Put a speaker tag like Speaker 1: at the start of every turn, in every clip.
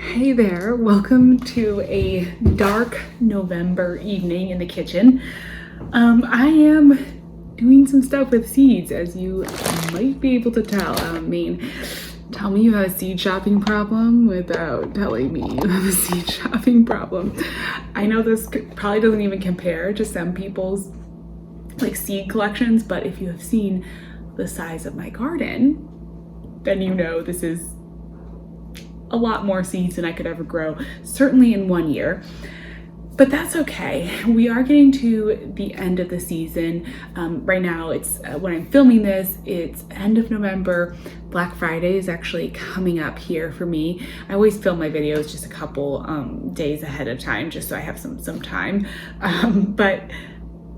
Speaker 1: Hey there, welcome to a dark November evening in the kitchen. I am doing some stuff with seeds, as you might be able to tell. Tell me you have a seed shopping problem without telling me you have a seed shopping problem. I know this probably doesn't even compare to some people's seed collections, but if you have seen the size of my garden, then you know this is a lot more seeds than I could ever grow, certainly in 1 year. But that's okay. We are getting to the end of the season. Right now, it's when I'm filming this, it's end of November. Black Friday is actually coming up here for me. I always film my videos just a couple days ahead of time, just so I have some time. But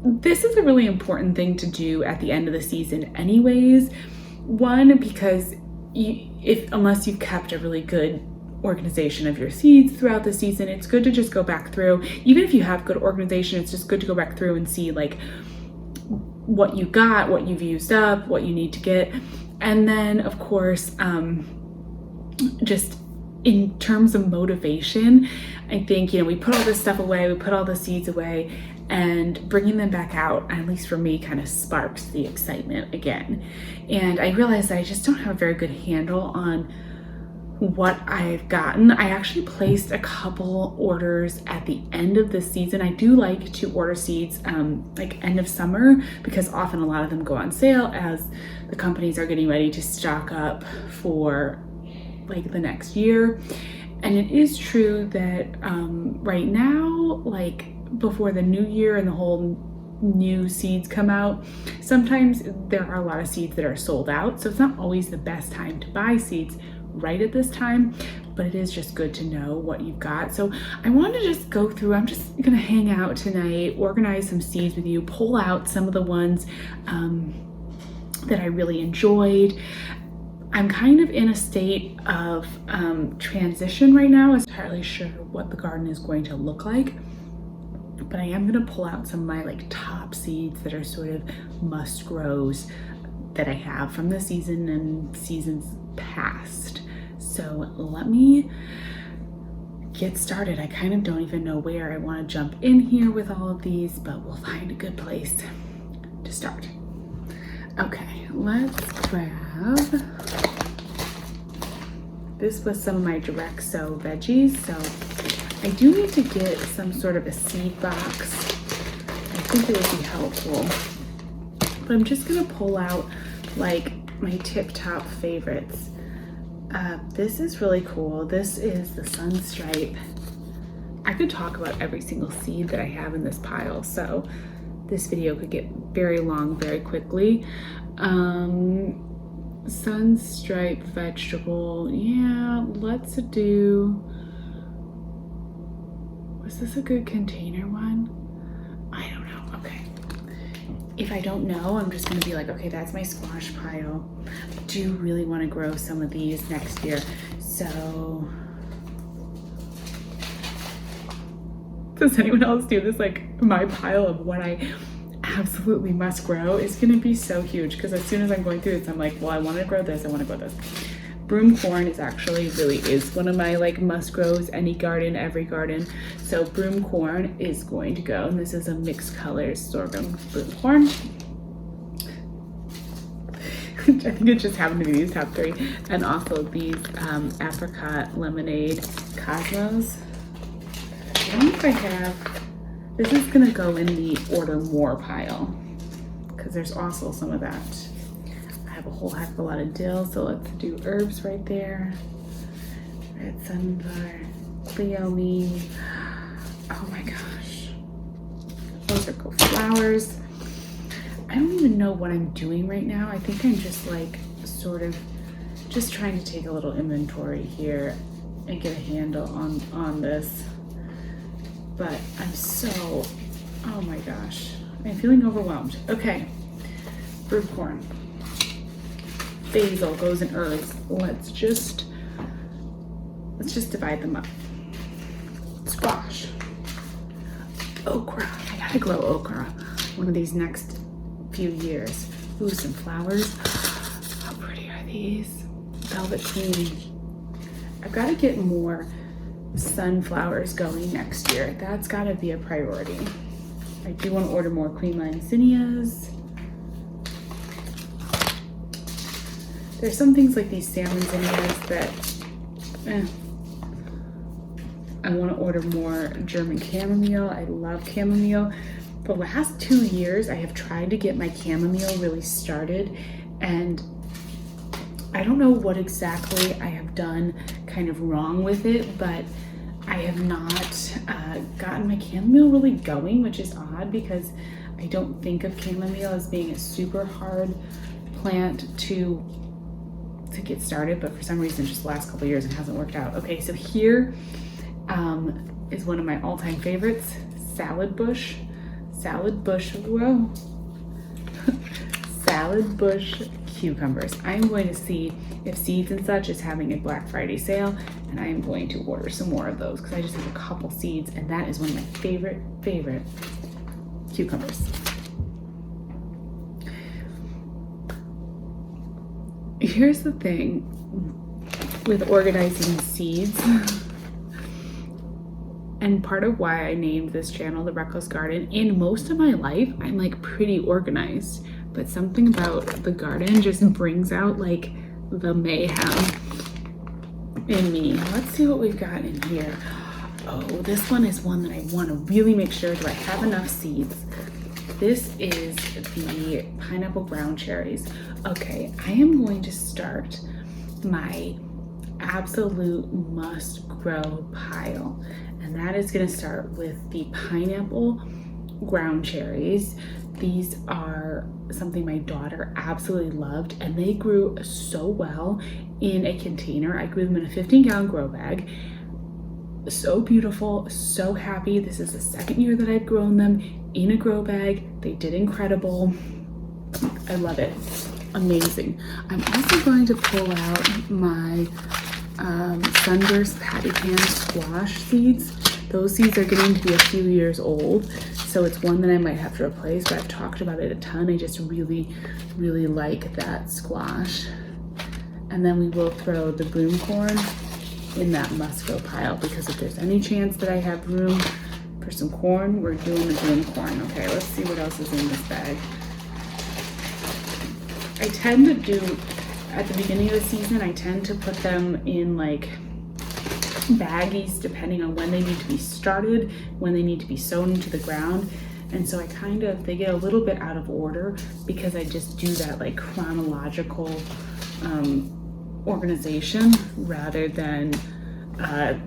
Speaker 1: this is a really important thing to do at the end of the season anyways. One, because unless you've kept a really good organization of your seeds throughout the season, it's good to just go back through. Even if you have good organization, it's just good to go back through and see what you got, what you've used up, what you need to get. And then of course, just in terms of motivation, I think, we put all this stuff away, we put all the seeds away, and bringing them back out, at least for me, kind of sparks the excitement again. And I realized that I just don't have a very good handle on what I've gotten. I actually placed a couple orders at the end of the season. I do like to order seeds end of summer, because often a lot of them go on sale as the companies are getting ready to stock up for the next year. And it is true that right now, before the new year and the whole new seeds come out, sometimes there are a lot of seeds that are sold out. So it's not always the best time to buy seeds right at this time, but it is just good to know what you've got. So I want to just go through, I'm just gonna hang out tonight, organize some seeds with you, pull out some of the ones that I really enjoyed. I'm kind of in a state of transition right now. I'm not entirely sure what the garden is going to look like, but I am gonna pull out some of my top seeds that are sort of must grows that I have from the season and seasons past. So let me get started. I kind of don't even know where I want to jump in here with all of these, but we'll find a good place to start. Okay, let's grab, this was some of my direct sow veggies. So I do need to get some sort of a seed box. I think it would be helpful, but I'm just gonna pull out my tip top favorites. This is really cool. This is the Sunstripe. I could talk about every single seed that I have in this pile, so this video could get very long very quickly. Sunstripe vegetable. Yeah, let's do, was this a good container one? I don't know. Okay. If I don't know, I'm just gonna be okay, that's my squash pile. I do really want to grow some of these next year. So does anyone else do this? My pile of what I absolutely must grow is gonna be so huge, because as soon as I'm going through this, I'm well, I want to grow this, I want to grow this. Broom corn is one of my must grows, any garden, every garden. So broom corn is going to go, and this is a mixed colors sorghum broom corn. I think it just happened to be these top three. And also these apricot lemonade cosmos. I don't know if I have, this is gonna go in the order more pile, because there's also some of that. I have a whole heck of a lot of dill, so let's do herbs right there. Red sunflower, leone. Oh my gosh, those are cool flowers. I don't even know what I'm doing right now. I think I'm just sort of just trying to take a little inventory here and get a handle on this. But I'm so, oh my gosh, I'm feeling overwhelmed. Okay, broom corn. Basil goes in herbs. Let's just divide them up. Squash. Okra. I gotta grow okra one of these next few years. Ooh, some flowers. How pretty are these? Velvet Queen. I've got to get more sunflowers going next year. That's gotta be a priority. I do want to order more cream lime zinnias. There's some things like these salmon zinnias that I want to order more German chamomile. I love chamomile. The last 2 years I have tried to get my chamomile really started, and I don't know what exactly I have done kind of wrong with it, but I have not gotten my chamomile really going, which is odd because I don't think of chamomile as being a super hard plant to get started, but for some reason just the last couple of years it hasn't worked out. Okay, so here is one of my all-time favorites, salad bush, whoa. Salad bush cucumbers. I'm going to see if Seeds and Such is having a Black Friday sale, and I am going to order some more of those because I just have a couple seeds, and that is one of my favorite cucumbers. Here's the thing with organizing seeds, and part of why I named this channel The Reckless Garden. In most of my life, I'm like pretty organized, but something about the garden just brings out like the mayhem in me. Let's see what we've got in here. Oh, this one is one that I want to really make sure, do I have enough seeds? This is the pineapple brown cherries. Okay, I am going to start my absolute must grow pile, and that is going to start with the pineapple ground cherries. These are something my daughter absolutely loved, and they grew so well in a container. I grew them in a 15-gallon grow bag. So beautiful, so happy. This is the second year that I've grown them in a grow bag. They did incredible. I love it. Amazing. I'm also going to pull out my Sunburst patty pan squash seeds. Those seeds are getting to be a few years old, so it's one that I might have to replace, but I've talked about it a ton. I just really like that squash. And then we will throw the broom corn in that must-go pile, because if there's any chance that I have room for some corn, we're doing the broom corn. Okay, let's see what else is in this bag. I tend to do, at the beginning of the season, I tend to put them in like baggies depending on when they need to be started, when they need to be sown into the ground. And so they get a little bit out of order because I just do that like chronological organization rather than the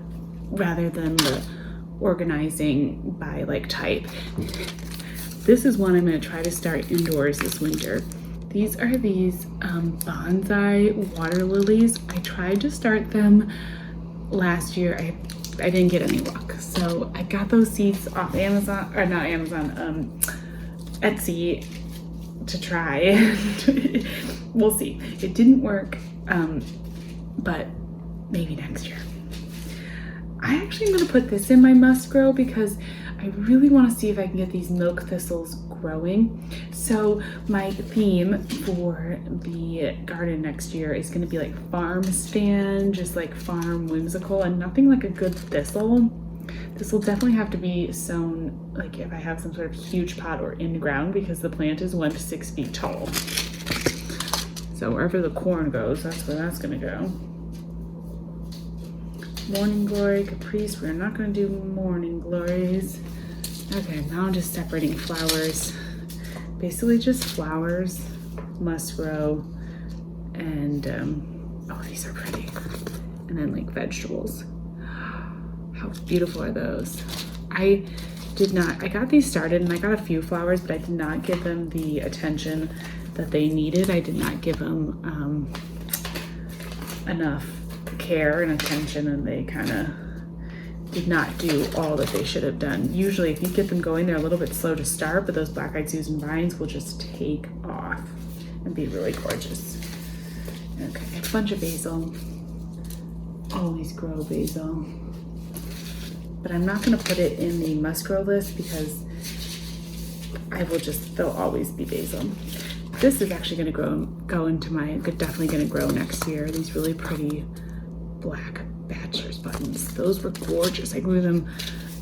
Speaker 1: organizing by like type. This is one I'm going to try to start indoors this winter. These are these bonsai water lilies. I tried to start them last year. I didn't get any luck. So I got those seeds off Amazon, or not Amazon, Etsy to try. We'll see. It didn't work, but maybe next year. I actually am going to put this in my must grow because I really want to see if I can get these milk thistles growing. So my theme for the garden next year is going to be like farm stand, just like farm whimsical, and nothing like a good thistle. This will definitely have to be sown like if I have some sort of huge pot or in the ground, because the plant is 1 to 6 feet tall. So wherever the corn goes, that's where that's going to go. Morning Glory, Caprice. We're not going to do Morning Glories. Okay, now I'm just separating flowers. Basically just flowers, must grow, and oh, these are pretty. And then like vegetables. How beautiful are those? I got these started and I got a few flowers, but I did not give them the attention that they needed. I did not give them enough care and attention, and they kind of did not do all that they should have done. Usually if you get them going, they're a little bit slow to start, but those black-eyed Susan vines will just take off and be really gorgeous. Okay, a bunch of basil. Always grow basil. But I'm not gonna put it in the must grow list because there'll always be basil. This is actually gonna go into my, definitely gonna grow next year. These really pretty black bachelor's buttons. Those were gorgeous. I grew them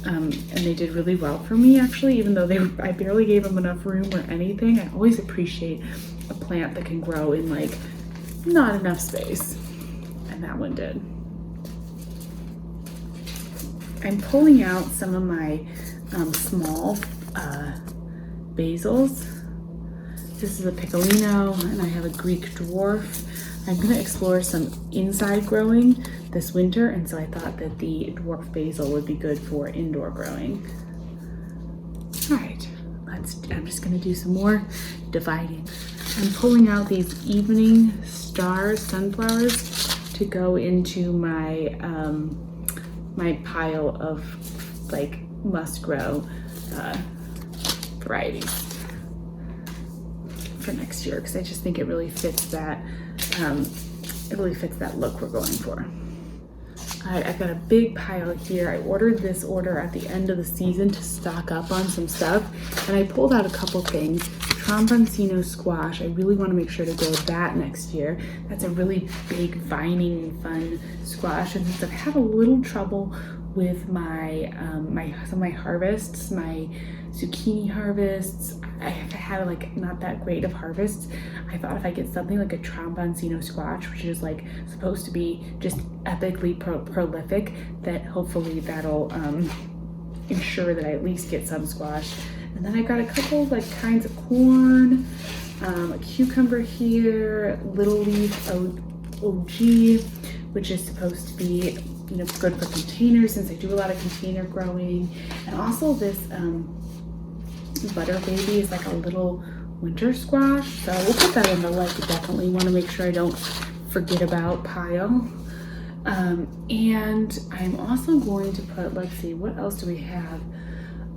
Speaker 1: and they did really well for me actually, even though I barely gave them enough room or anything. I always appreciate a plant that can grow in like not enough space, and that one did. I'm pulling out some of my small basils. This is a piccolino and I have a Greek dwarf. I'm gonna explore some inside growing this winter, and so I thought that the dwarf basil would be good for indoor growing. All right, I'm just gonna do some more dividing. I'm pulling out these evening star sunflowers to go into my my pile of like must grow varieties for next year, because I just think it really fits that look we're going for. All right, I've got a big pile here. I ordered this order at the end of the season to stock up on some stuff, and I pulled out a couple things. Tromboncino squash, I really want to make sure to grow that next year. That's a really big vining fun squash, and since I've had a little trouble with my some of my harvests, my zucchini harvests, I've had like not that great of harvests. I thought if I get something like a tromboncino squash, which is like supposed to be just epically prolific, that hopefully that'll ensure that I at least get some squash. And then I got a couple like kinds of corn, a cucumber here, little leaf OG, which is supposed to be, you know, good for containers since I do a lot of container growing. And also this butter baby is like a little winter squash, so we'll put that in the like definitely want to make sure I don't forget about pile. And I'm also going to put, let's see, what else do we have?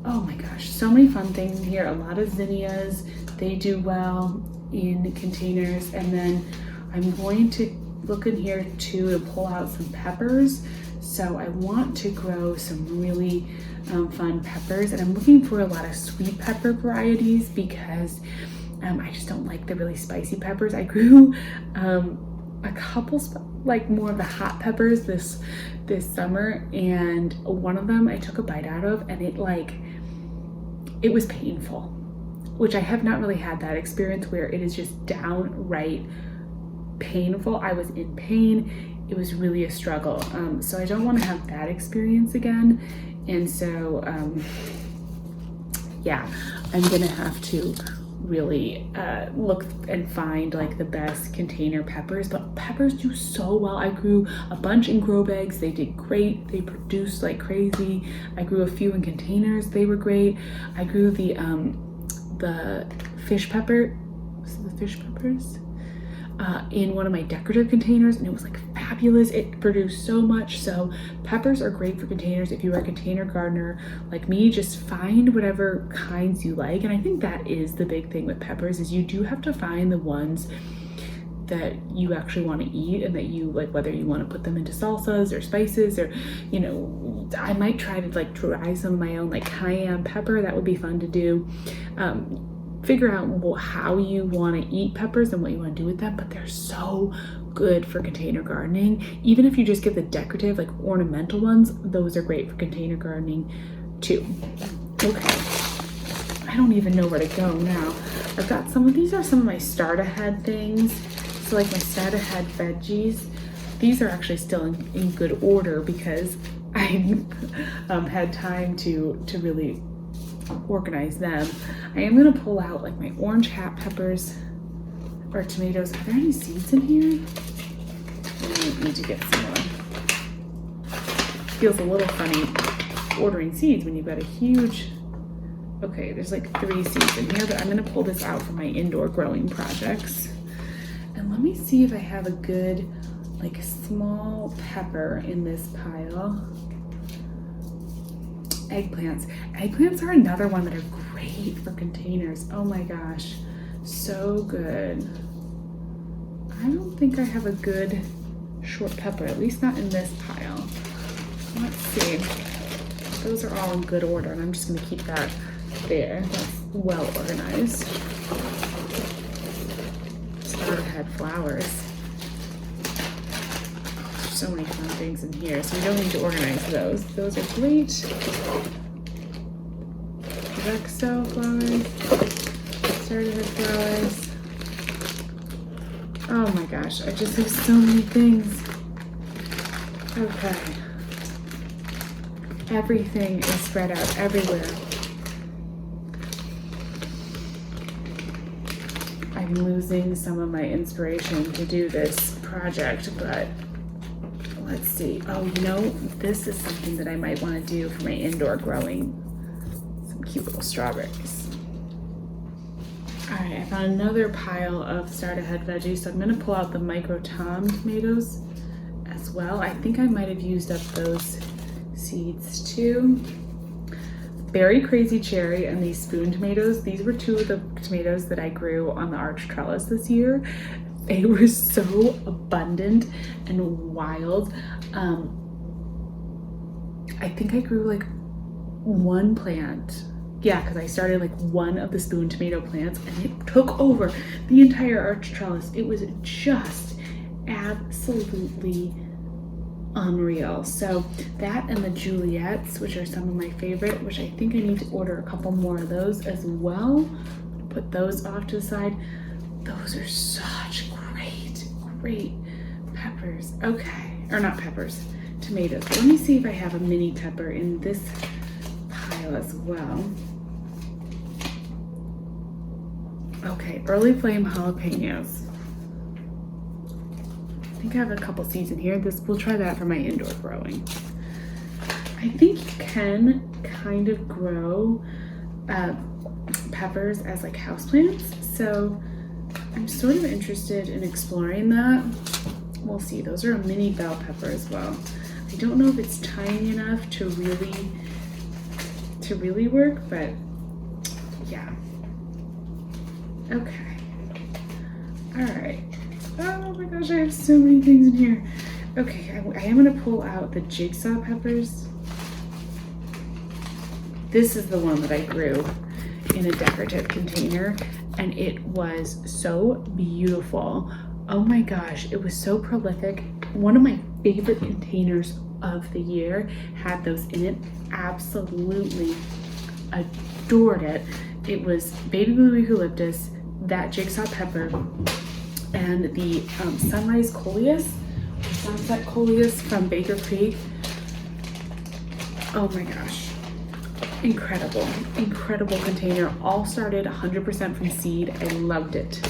Speaker 1: Oh my gosh, so many fun things in here. A lot of zinnias, they do well in containers. And then I'm going to look in here too to pull out some peppers. So I want to grow some really fun peppers, and I'm looking for a lot of sweet pepper varieties because I just don't like the really spicy peppers. I grew a couple like more of the hot peppers this summer, and one of them I took a bite out of, and it was painful, which I have not really had that experience where it is just downright painful. I was in pain. It was really a struggle. So I don't want to have that experience again. And so, yeah, I'm gonna have to really look and find like the best container peppers, but peppers do so well. I grew a bunch in grow bags. They did great. They produced like crazy. I grew a few in containers. They were great. I grew the fish pepper, the fish peppers in one of my decorative containers, and it was like fabulous. It produced so much. So peppers are great for containers. If you are a container gardener like me, just find whatever kinds you like. And I think that is the big thing with peppers, is you do have to find the ones that you actually want to eat and that you like, whether you want to put them into salsas or spices, or, you know, I might try to like try some of my own like cayenne pepper. That would be fun to do. Figure out how you want to eat peppers and what you want to do with them, but they're so good for container gardening. Even if you just get the decorative, like ornamental ones, those are great for container gardening too. Okay, I don't even know where to go now. I've got these are some of my start ahead things. So like my start ahead veggies, these are actually still in good order because I had time to really organize them. I am gonna pull out like my orange hat peppers or tomatoes. Are there any seeds in here? I need to get some more. Feels a little funny ordering seeds when you've got a huge, okay, there's like 3 seeds in here, but I'm gonna pull this out for my indoor growing projects. And let me see if I have a good like small pepper in this pile. Eggplants. Eggplants are another one that are great for containers. Oh my gosh, so good. I don't think I have a good short pepper, at least not in this pile. Let's see. Those are all in good order, and I'm just gonna keep that there. That's well organized. Start ahead flowers. so many fun things in here, so we don't need to organize those. Those are great. Rexo flowers, started flowers. Oh my gosh, I just have so many things. Okay. Everything is spread out everywhere. I'm losing some of my inspiration to do this project, but let's see. Oh, you know, this is something that I might want to do for my indoor growing. Some cute little strawberries. All right, I found another pile of start ahead veggies, so I'm gonna pull out the micro tom tomatoes as well. I think I might have used up those seeds too. Berry Crazy Cherry and these spoon tomatoes. These were two of the tomatoes that I grew on the arch trellis this year. They were so abundant and wild. I think I grew like one plant. Yeah, because I started like one of the spoon tomato plants and it took over the entire arch trellis. It was just absolutely unreal. So that and the Juliettes, which are some of my favorite, which I think I need to order a couple more of those as well. Put those off to the side. Those are such great peppers. Okay, or not peppers, tomatoes. Let me see if I have a mini pepper in this pile as well. Okay, early flame jalapenos. I think I have a couple seeds in here. We'll try that for my indoor growing. I think you can kind of grow peppers as like houseplants, so I'm sort of interested in exploring that. We'll see. Those are a mini bell pepper as well. I don't know if it's tiny enough to really work, but yeah. Okay. All right. Oh my gosh, I have so many things in here. Okay, I am gonna pull out the jigsaw peppers. This is the one that I grew in a decorative container, and it was so beautiful. Oh my gosh, it was so prolific. One of my favorite containers of the year had those in it. Absolutely adored it. It was baby blue eucalyptus, that jigsaw pepper, and the sunrise coleus, sunset coleus from Baker Creek. Oh my gosh, incredible container. All started 100% from seed. I loved it.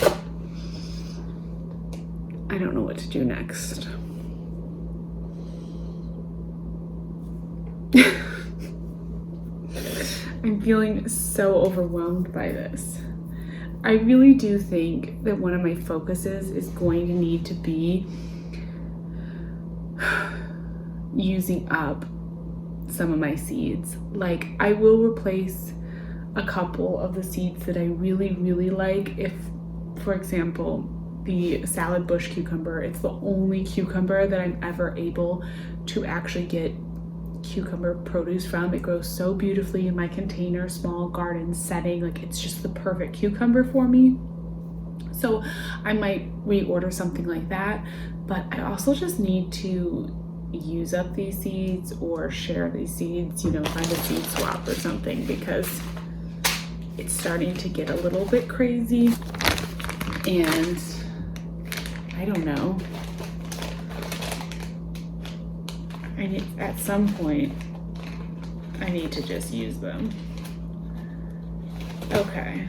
Speaker 1: I don't know what to do next. I'm feeling so overwhelmed by this. I really do think that one of my focuses is going to need to be using up some of my seeds. Like, I will replace a couple of the seeds that I really like. If, for example, the salad bush cucumber, it's the only cucumber that I'm ever able to actually get cucumber produce from. It grows so beautifully in my container, small garden setting. Like, it's just the perfect cucumber for me. So I might reorder something like that, but I also just need to use up these seeds or share these seeds, you know, find a seed swap or something, because it's starting to get a little bit crazy, and I don't know. At some point, I need to just use them. Okay.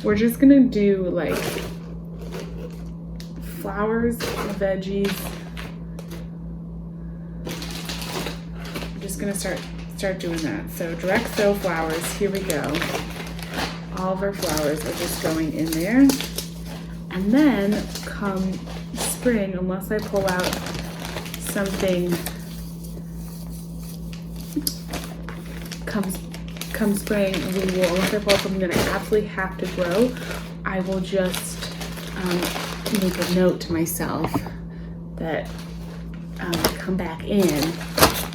Speaker 1: We're just gonna do like flowers, veggies. I'm just gonna start doing that. So direct sow flowers, here we go. All of our flowers are just going in there. And then come spring, unless I pull out something, come spring, we will, unless I pull out something that I absolutely have to grow, I will just make a note to myself that come back in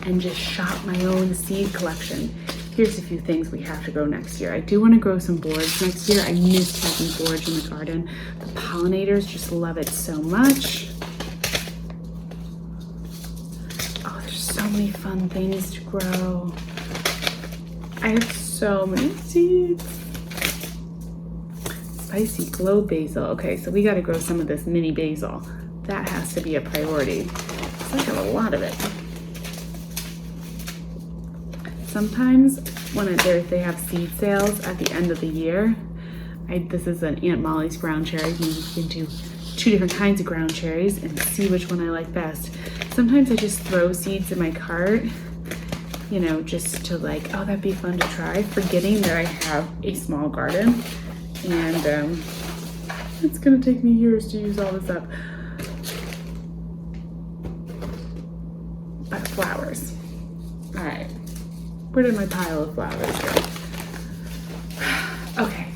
Speaker 1: and just shop my own seed collection. here's a few things we have to grow next year. I do want to grow some boards next year. I miss having boards in the garden. The pollinators just love it so much. Oh, there's so many fun things to grow. I have so many seeds. Spicy glow basil. Okay, so we got to grow some of this mini basil. That has to be a priority. I have a lot of it. Sometimes when they have seed sales at the end of the year, this is an Aunt Molly's ground cherry. You can do 2 different kinds of ground cherries and see which one I like best. Sometimes I just throw seeds in my cart, you know, just to like, oh, that'd be fun to try, forgetting that I have a small garden. And it's gonna take me years to use all this up. But flowers. All right. Where did my pile of flowers go? Okay,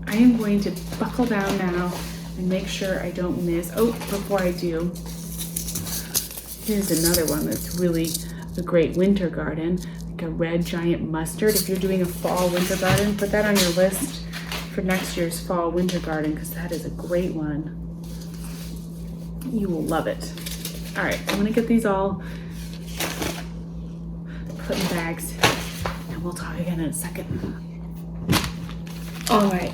Speaker 1: I am going to buckle down now and make sure I don't miss. Oh, before I do, here's another one that's really a great winter garden, like a red giant mustard. If you're doing a fall winter garden, put that on your list for next year's fall winter garden, because that is a great one. You will love it. All right, I'm gonna get these all put in bags. We'll talk again in a second. All right,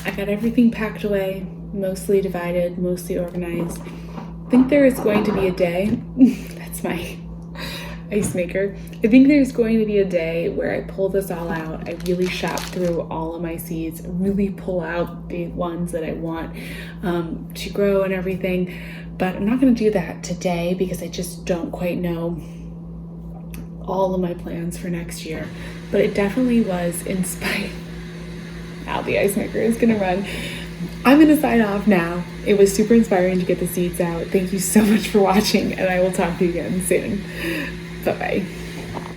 Speaker 1: I got everything packed away, mostly divided, mostly organized. I think there is going to be a day, that's my ice maker. I think there's going to be a day where I pull this all out. I really shop through all of my seeds, really pull out the ones that I want to grow and everything. But I'm not gonna do that today because I just don't quite know all of my plans for next year. But it definitely was inspired. Now the ice maker is gonna run. I'm gonna sign off now. It was super inspiring to get the seeds out. Thank you so much for watching, and I will talk to you again soon. Bye-bye.